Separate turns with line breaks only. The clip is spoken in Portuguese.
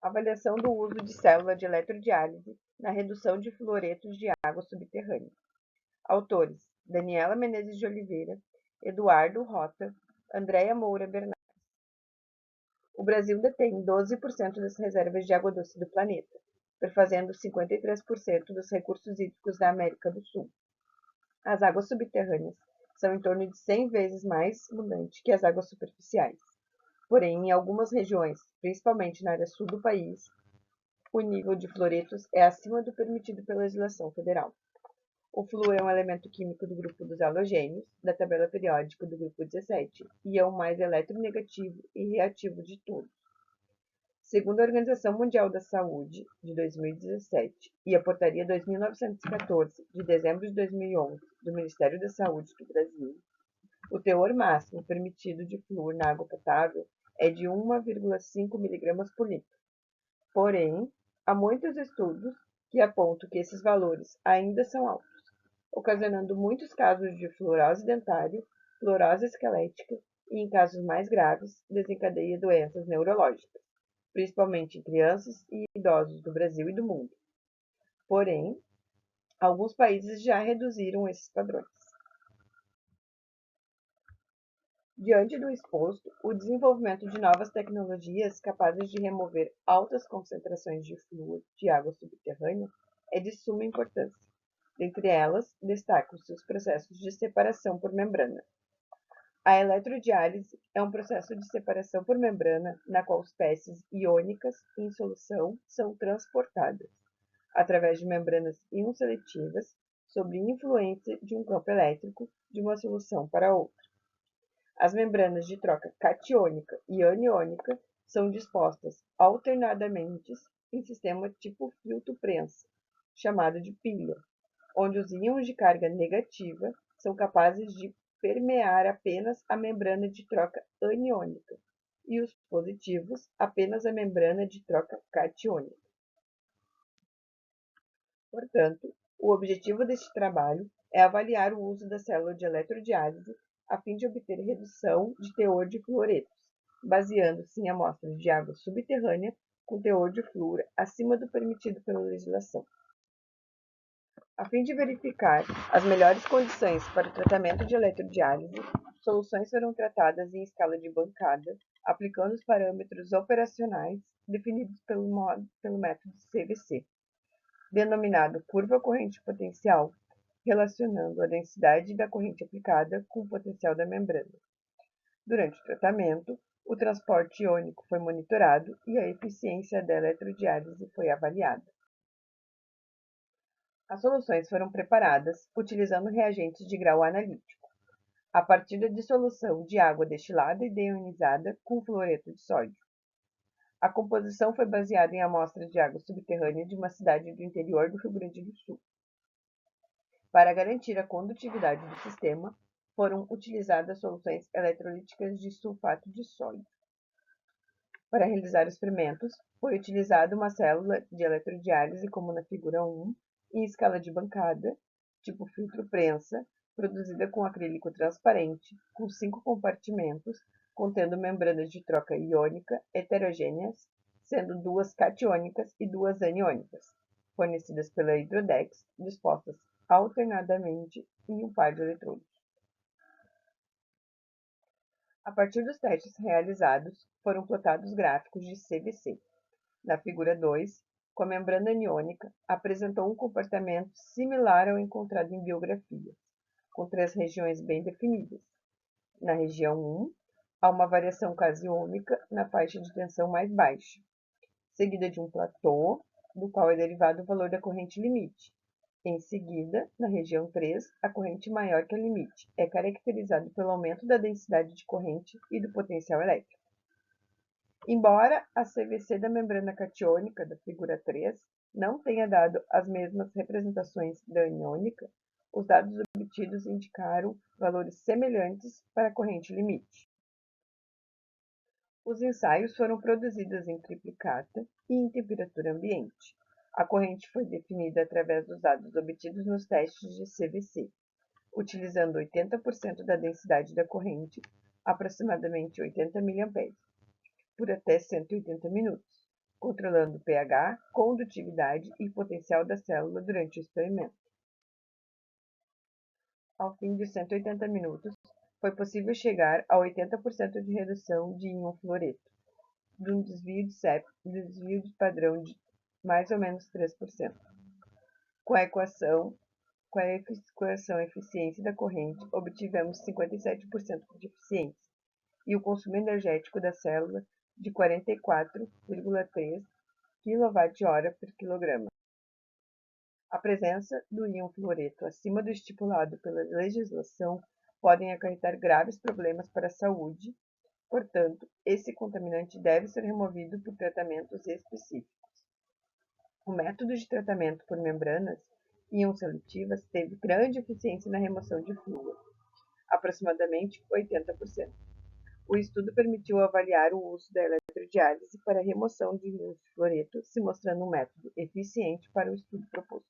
Avaliação do uso de célula de eletrodiálise na redução de fluoretos de água subterrânea. Autores: Daniela Menezes de Oliveira, Eduardo Rota, Andréa Moura Bernardes. O Brasil detém 12% das reservas de água doce do planeta, perfazendo 53% dos recursos hídricos da América do Sul. As águas subterrâneas são em torno de 100 vezes mais abundantes que as águas superficiais. Porém, em algumas regiões, principalmente na área sul do país, o nível de fluoretos é acima do permitido pela legislação federal. O flúor é um elemento químico do grupo dos halogênios, da tabela periódica do grupo 17, e é o mais eletronegativo e reativo de todos. Segundo a Organização Mundial da Saúde, de 2017, e a Portaria 2914, de dezembro de 2011, do Ministério da Saúde do Brasil, o teor máximo permitido de flúor na água potável é de 1,5 mg por litro. Porém, há muitos estudos que apontam que esses valores ainda são altos, ocasionando muitos casos de fluorose dentária, fluorose esquelética e, em casos mais graves, desencadeia doenças neurológicas, principalmente em crianças e idosos do Brasil e do mundo. Porém, alguns países já reduziram esses padrões. Diante do exposto, o desenvolvimento de novas tecnologias capazes de remover altas concentrações de flúor de água subterrânea é de suma importância. Dentre elas, destacam-se os processos de separação por membrana. A eletrodiálise é um processo de separação por membrana na qual espécies iônicas em solução são transportadas, através de membranas íon-seletivas, sob influência de um campo elétrico de uma solução para outra. As membranas de troca catiônica e aniônica são dispostas alternadamente em sistema tipo filtro-prensa, chamado de pilha, onde os íons de carga negativa são capazes de permear apenas a membrana de troca aniônica e os positivos apenas a membrana de troca catiônica. Portanto, o objetivo deste trabalho é avaliar o uso da célula de eletrodiálise a fim de obter redução de teor de fluoretos, baseando-se em amostras de água subterrânea com teor de flúor acima do permitido pela legislação. A fim de verificar as melhores condições para o tratamento de eletrodiálise, soluções foram tratadas em escala de bancada, aplicando os parâmetros operacionais definidos pelo método CVC, denominado curva corrente potencial, relacionando a densidade da corrente aplicada com o potencial da membrana. Durante o tratamento, o transporte iônico foi monitorado e a eficiência da eletrodiálise foi avaliada. As soluções foram preparadas utilizando reagentes de grau analítico, a partir da dissolução de água destilada e deionizada com fluoreto de sódio. A composição foi baseada em amostras de água subterrânea de uma cidade do interior do Rio Grande do Sul. Para garantir a condutividade do sistema, foram utilizadas soluções eletrolíticas de sulfato de sódio. Para realizar os fermentos, foi utilizada uma célula de eletrodiálise, como na figura 1, em escala de bancada, tipo filtro-prensa, produzida com acrílico transparente, com 5 compartimentos, contendo membranas de troca iônica heterogêneas, sendo 2 catiônicas e 2 aniônicas, fornecidas pela Hidrodex, dispostas alternadamente em um par de eletrodos. A partir dos testes realizados, foram plotados gráficos de CVC. Na figura 2, com a membrana aniônica, apresentou um comportamento similar ao encontrado em biografias, com 3 regiões bem definidas. Na região 1, há uma variação quase ômica na faixa de tensão mais baixa, seguida de um platô, do qual é derivado o valor da corrente limite. Em seguida, na região 3, a corrente maior que a limite é caracterizada pelo aumento da densidade de corrente e do potencial elétrico. Embora a CVC da membrana catiônica da figura 3 não tenha dado as mesmas representações da aniônica, os dados obtidos indicaram valores semelhantes para a corrente limite. Os ensaios foram produzidos em triplicata e em temperatura ambiente. A corrente foi definida através dos dados obtidos nos testes de CVC, utilizando 80% da densidade da corrente, aproximadamente 80 mA, por até 180 minutos, controlando o pH, condutividade e potencial da célula durante o experimento. Ao fim de 180 minutos, foi possível chegar a 80% de redução de íon fluoreto, de um desvio de padrão de mais ou menos 3%. Com a equação eficiência da corrente, obtivemos 57% de eficiência e o consumo energético da célula de 44,3 kWh por quilograma. A presença do íon fluoreto acima do estipulado pela legislação podem acarretar graves problemas para a saúde, portanto, esse contaminante deve ser removido por tratamentos específicos. O método de tratamento por membranas íon seletivas teve grande eficiência na remoção de flúor, aproximadamente 80%. O estudo permitiu avaliar o uso da eletrodiálise para a remoção de íons de fluoreto, se mostrando um método eficiente para o estudo proposto.